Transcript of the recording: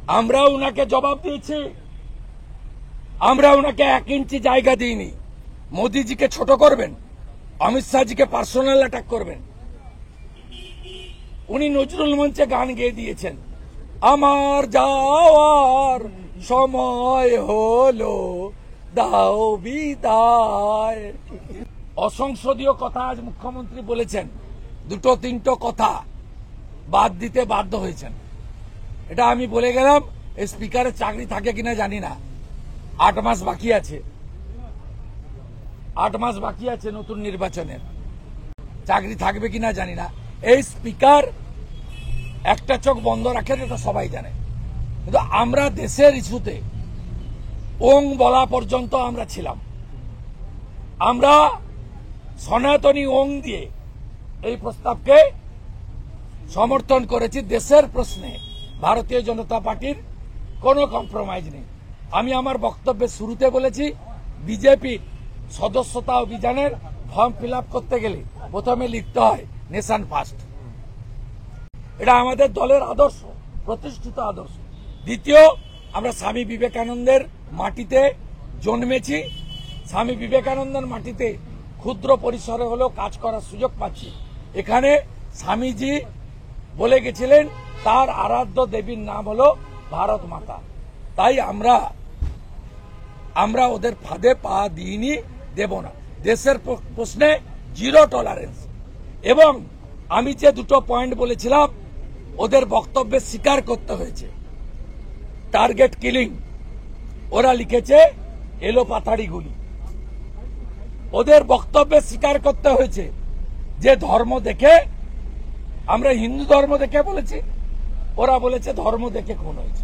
আমরা ওনাকে জবাব দিয়েছি, আমরা ওনাকে 1 ইঞ্চি জায়গা দিইনি। মোদিজিকে ছোট করবেন, অমিত শাহজিকে পার্সোনাল অ্যাটাক করবেন। উনি নজরুল মঞ্চে গান গেয়ে দিয়েছেন, আমার যাওয়ার সময় হলো, দাও বিদায়। অসংসদীয় কথা আজ মুখ্যমন্ত্রী বলেছেন, 2-3টো কথা বাদ দিতে বাধ্য হয়েছেন। এটা আমি বলে গেলাম। এই স্পিকারের চাকরি থাকে কিনা জানি না। 8 মাস বাকি আছে, 8 মাস বাকি আছে নতুন নির্বাচনের। চাকরি থাকবে কিনা জানি না। এই স্পিকার একটা চোখ বন্ধ রাখেন, এটা সবাই জানে। কিন্তু আমরা দেশের ইস্যুতে ওং বলা পর্যন্ত আমরা ছিলাম। আমরা সনাতনী ওং দিয়ে এই প্রস্তাবকে সমর্থন করেছি। দেশের প্রশ্নে ভারতীয় জনতা পার্টির কোনো কম্প্রোমাইজ নেই। আমি আমার বক্তব্যের শুরুতে বলেছি, বিজেপি সদস্যতা অভিযানের ফর্ম ফিল আপ করতে গেলে প্রথমে লিখতে হয় নেশন ফার্স্ট। এটা আমাদের দলের আদর্শ, প্রতিষ্ঠিত আদর্শ। দ্বিতীয়, আমরা স্বামী বিবেকানন্দের মাটিতে জন্মেছি। স্বামী বিবেকানন্দের মাটিতে ক্ষুদ্র পরিসরে হলেও কাজ করার সুযোগ পাচ্ছি। এখানে স্বামীজি বলে গেছিলেন তার আরাধ্য দেবীর নাম হলো ভারত মাতা। তাই আমরা ওদের ফাঁদে পা দিইনি, দেব না। দেশের প্রশ্নে 0 টলারেন্স। এবং আমি যে 2টো পয়েন্ট বলেছিলাম ওদের বক্তব্যে স্বীকার করতে হয়েছে। টার্গেট কিলিং, ওরা লিখেছে এলো পাথাড়ি গুলি। ওদের বক্তব্যে স্বীকার করতে হয়েছে যে ধর্ম দেখে, আমরা হিন্দু ধর্ম দেখে বলেছি, ওরা বলেছে ধর্ম দেখে খুন হয়েছে।